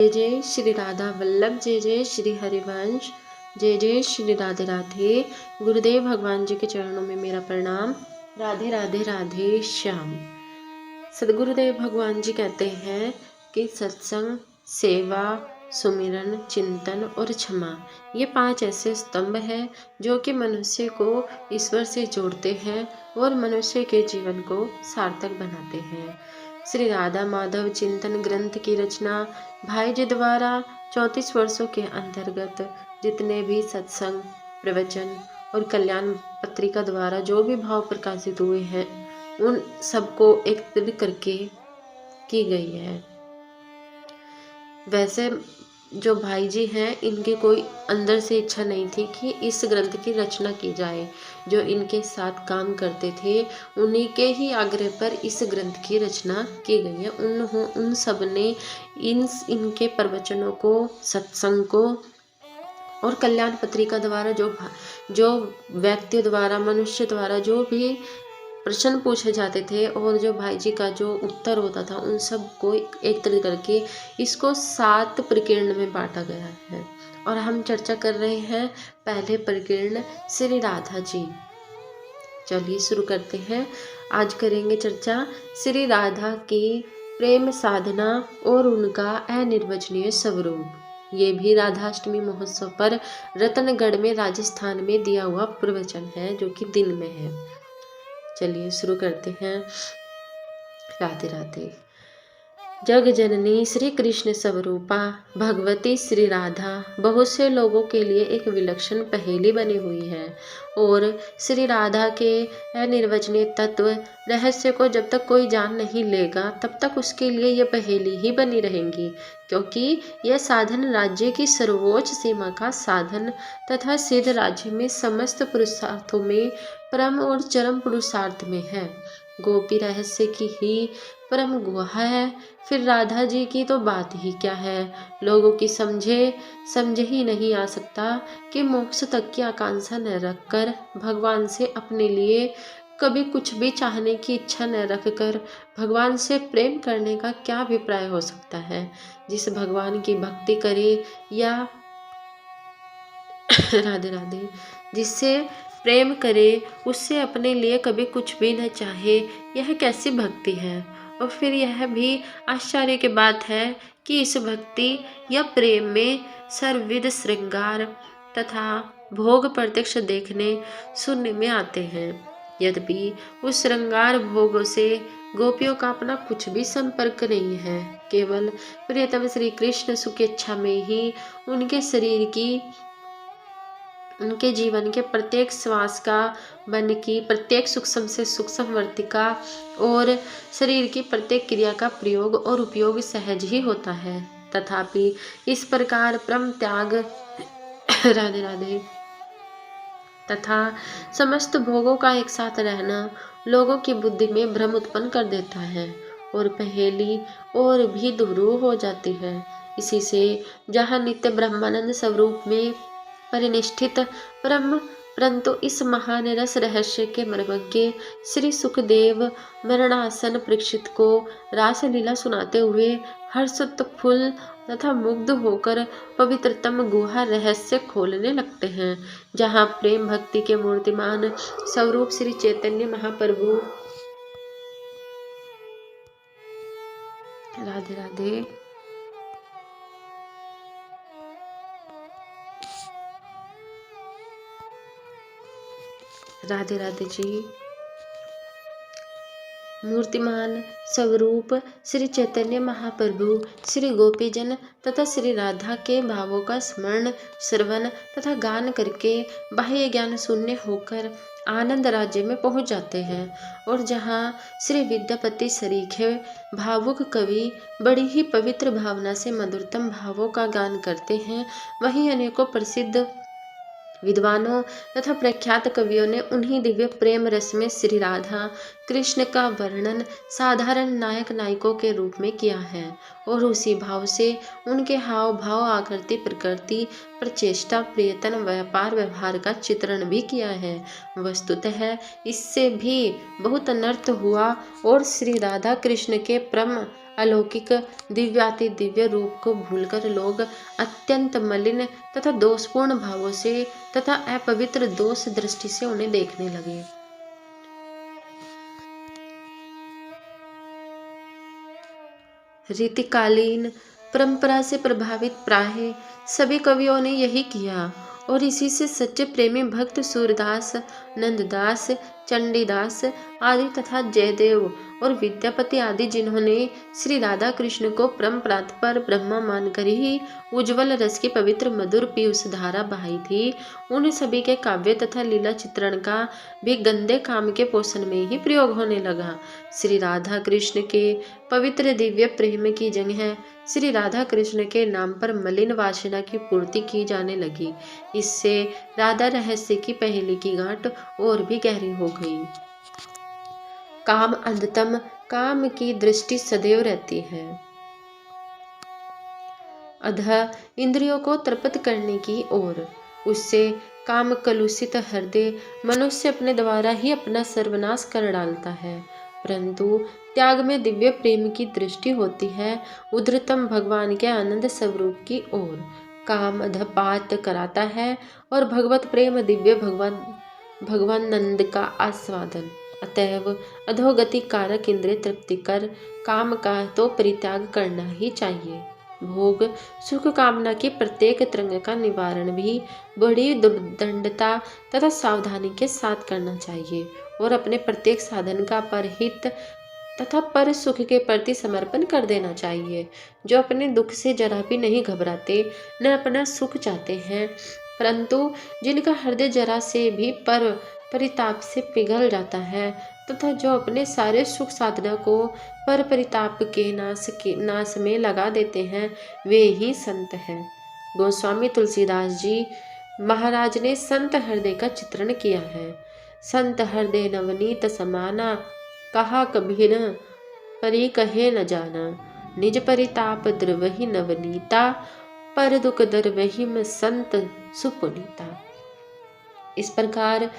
जय जय श्री राधा वल्लभ, जय जय श्री हरिवंश, जय जय श्री राधे राधे। गुरुदेव भगवान जी के चरणों में मेरा प्रणाम। राधे राधे राधे श्याम। सदगुरुदेव भगवान जी कहते हैं कि सत्संग, सेवा, सुमिरन, चिंतन और क्षमा, ये 5 ऐसे स्तंभ हैं जो कि मनुष्य को ईश्वर से जोड़ते हैं और मनुष्य के जीवन को सार्थक बनाते हैं। श्री राधा माधव चिंतन ग्रंथ की रचना भाई जी द्वारा 34 वर्षों के अंतर्गत जितने भी सत्संग, प्रवचन और कल्याण पत्रिका द्वारा जो भी भाव प्रकाशित हुए हैं, उन सबको एकत्रित करके की गई है। वैसे जो भाई जी हैं, इनकी कोई अंदर से इच्छा नहीं थी कि इस ग्रंथ की रचना की जाए। जो इनके साथ काम करते थे, उन्हीं के ही आग्रह पर इस ग्रंथ की रचना की गई है। उन सब ने इनके प्रवचनों को, सत्संग को और कल्याण पत्रिका द्वारा जो व्यक्तियों द्वारा, मनुष्य द्वारा जो भी प्रश्न पूछे जाते थे और जो भाई जी का जो उत्तर होता था, उन सब को एकत्रित करके इसको 7 प्रकीर्ण में बांटा गया है। और हम चर्चा कर रहे हैं पहले प्रकीर्ण श्री राधा जी। चलिए शुरू करते हैं। आज करेंगे चर्चा श्री राधा की प्रेम साधना और उनका अनिर्वचनीय स्वरूप। ये भी राधाष्टमी महोत्सव पर रतनगढ़ में राजस्थान में दिया हुआ प्रवचन है, जो कि दिन में है। चलिए शुरू करते हैं। राधे राधे। जग जननी श्री कृष्ण स्वरूपा भगवती श्री राधा बहुत से लोगों के लिए एक विलक्षण पहेली बनी हुई है, और श्री राधा के अनिर्वचनीय तत्व रहस्य को जब तक कोई जान नहीं लेगा, तब तक उसके लिए यह पहेली ही बनी रहेंगी, क्योंकि यह साधन राज्य की सर्वोच्च सीमा का साधन तथा सिद्ध राज्य में समस्त पुरुषार्थों में परम और चरम पुरुषार्थ में है। गोपी रहस्य की ही परम गुहा है, फिर राधा जी की तो बात ही क्या है। लोगों की समझे ही नहीं आ सकता कि मोक्ष तक की आकांक्षा न रखकर, भगवान से अपने लिए कभी कुछ भी चाहने की इच्छा न रखकर भगवान से प्रेम करने का क्या अभिप्राय हो सकता है। जिस भगवान की भक्ति करे या राधे राधे, जिससे प्रेम करे, उससे अपने लिए कभी कुछ भी न चाहे, यह कैसी भक्ति है। और फिर यह भी आश्चर्य की बात है कि इस भक्ति या प्रेम में सर्वविध श्रृंगार तथा भोग प्रत्यक्ष देखने सुनने में आते हैं। यद्यपि उस श्रृंगार भोगों से गोपियों का अपना कुछ भी संपर्क नहीं है। केवल प्रियतम श्री कृष्ण सुखेच्छा में ही उनके जीवन के प्रत्येक श्वास का, मन की प्रत्येक सूक्ष्म से सूक्ष्म वर्तिका और शरीर की प्रत्येक क्रिया का प्रयोग और उपयोग सहज ही होता है। तथापि इस प्रकार परम त्याग राधे राधे तथा समस्त भोगों का एक साथ रहना लोगों की बुद्धि में भ्रम उत्पन्न कर देता है और पहेली और भी दुरूह हो जाती है। इसी से जहाँ नित्य ब्रह्मानंद स्वरूप में परिनिष्ठित परंतु इस महान रस रहस्य के मर्मज्ञ श्री सुखदेव मरणासन परीक्षित को रासलीला सुनाते हुए हर्षोत्फुल्ल तथा मुग्ध होकर पवित्रतम गुहा रहस्य खोलने लगते हैं, जहाँ प्रेम भक्ति के मूर्तिमान स्वरूप श्री चैतन्य महाप्रभु राधे राधे राधे राधे जी मूर्तिमान स्वरूप श्री चैतन्य महाप्रभु श्री गोपीजन तथा श्री राधा के भावों का स्मरण, श्रवण तथा गान करके बाह्य ज्ञान शून्य होकर आनंद राज्य में पहुंच जाते हैं, और जहां श्री विद्यापति सरीखे भावुक कवि बड़ी ही पवित्र भावना से मधुरतम भावों का गान करते हैं, वहीं अनेकों प्रसिद्ध विद्वानों तथा प्रख्यात कवियों ने उन्हीं दिव्य प्रेम रस में श्री राधा कृष्ण का वर्णन साधारण नायक नायिकों के रूप में किया है, और उसी भाव से उनके हाव भाव, आकृति, प्रकृति, प्रचेष्टा, प्रयत्न, व्यापार, व्यवहार का चित्रण भी किया है। वस्तुतः इससे भी बहुत अनर्थ हुआ और श्री राधा कृष्ण के परम अलौकिक दिव्याति दिव्य रूप को भूलकर लोग अत्यंत मलिन तथा दोषपूर्ण भावों से तथा अपवित्र दोष दृष्टि से उन्हें देखने लगे। रीतिकालीन परंपरा से प्रभावित प्राय सभी कवियों ने यही किया और इसी से सच्चे प्रेमी भक्त सूरदास, नंददास, चंडीदास आदि तथा जयदेव और विद्यापति आदि जिन्होंने श्री राधा कृष्ण को परम ब्रह्मा मानकर ही उज्ज्वल रस की पवित्र मधुर पीयूष धारा बहाई थी, उन सभी के काव्य तथा लीला चित्रण का भी गंदे काम के पोषण में ही प्रयोग होने लगा। श्री राधा कृष्ण के पवित्र दिव्य प्रेम की जगह श्री राधा कृष्ण के नाम पर मलिन वासना की पूर्ति की जाने लगी। इससे राधा रहस्य की पहेली की गांठ और भी गहरी हो गई। काम अंधतम, काम की दृष्टि सदैव रहती है। अतः इंद्रियों को तृप्त करने की ओर उससे काम कलुषित हृदय मनुष्य अपने द्वारा ही अपना सर्वनाश कर डालता है। परंतु त्याग में दिव्य प्रेम की दृष्टि होती है उद्धतम भगवान के आनंद स्वरूप की ओर। काम अधपात कराता है और भगवत प्रेम दिव्य भगवान नंद का आस्वादन। अतएव अधोगति कारक इंद्रिय तृप्ति कर काम का तो परित्याग करना ही चाहिए। भोग सुख कामना की प्रत्येक तरंग का निवारण भी बड़ी दुर्दंडता तथा सावधानी के साथ करना चाहिए और अपने प्रत्येक साधन का परहित तथा पर सुख के प्रति समर्पण कर देना चाहिए। जो अपने दुख से जरा भी नहीं घबराते, न अपना सुख चाहते हैं, परंतु जिनका हृदय जरा से भी परिताप से पिघल जाता है तथा जो अपने सारे सुख साधना को परिताप के नाश में लगा देते हैं, वे ही संत हैं। गोस्वामी तुलसीदास जी महाराज ने संत हृदय का चित्रण किया है। संत हृदय नवनीत समाना, कहा कभी न परी कहे न जाना। निज परिताप द्रवहि नवनीता, पर दुख दरवहि में संत सुपुनीता। इस प्रकार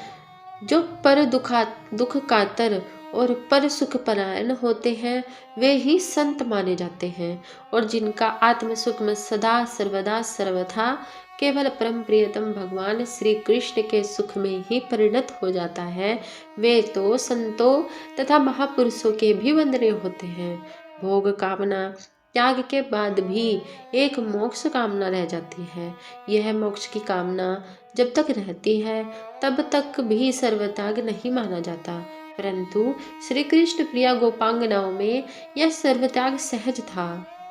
जो पर दुख कातर और पर सुख परायण होते हैं, वे ही संत माने जाते हैं। और जिनका आत्म सुख में सदा सर्वदा सर्वथा केवल परम प्रियतम भगवान श्री कृष्ण के सुख में ही परिणत हो जाता है, वे तो संतों तथा महापुरुषों के भी वंदनीय होते हैं। भोग कामना त्याग के बाद भी एक मोक्ष कामना रह जाती है। यह मोक्ष की कामना जब तक रहती है तब तक भी सर्वत्याग नहीं माना जाता, परंतु श्री कृष्ण प्रिया गोपांगनाओं में यह सर्वत्याग सहज था।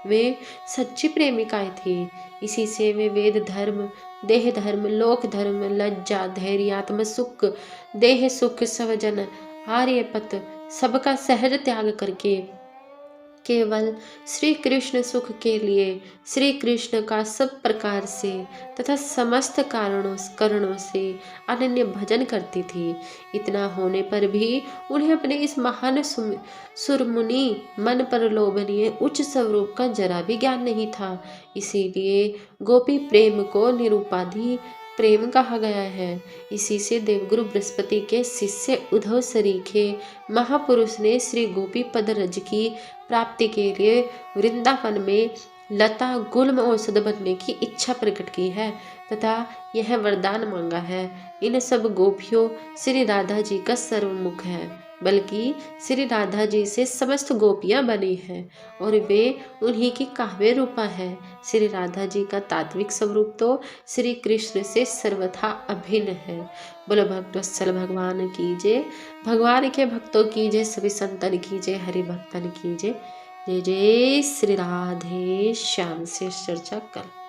वे सच्ची प्रेमिकाएं थी। इसी से वे वेद धर्म, देह धर्म, लोक धर्म, लज्जा, धैर्य, आत्म सुख, देह सुख, स्वजन, आर्यपत सबका सहज त्याग करके केवल श्री कृष्ण सुख के लिए श्री कृष्ण का सब प्रकार से तथा समस्त कारणों से अनन्य भजन करती थी। इतना होने पर भी उन्हें अपने इस महान सुरमुनि मन पर लोभनीय उच्च स्वरूप का जरा भी ज्ञान नहीं था। इसीलिए गोपी प्रेम को निरुपाधि प्रेम कहा गया है। इसी से देवगुरु बृहस्पति के शिष्य उद्धव सरीखे महापुरुष ने श्री गोपी पद रज की प्राप्ति के लिए वृंदावन में लता गुल्म औषध बनने की इच्छा प्रकट की है तथा यह वरदान मांगा है। इन सब गोपियों श्री राधा जी का सर्वमुख है, बल्कि श्री राधा जी से समस्त गोपियां बनी हैं और वे उन्हीं की काव्य रूपा है। श्री राधा जी का तात्विक स्वरूप तो श्री कृष्ण से सर्वथा अभिन्न है। बोलो भक्तवत्सल भगवान की जय। भगवान के भक्तों की जय, सभी संतन की जय, हरि भक्तन की जय। जय जय श्री राधे श्याम। से चर्चा कल।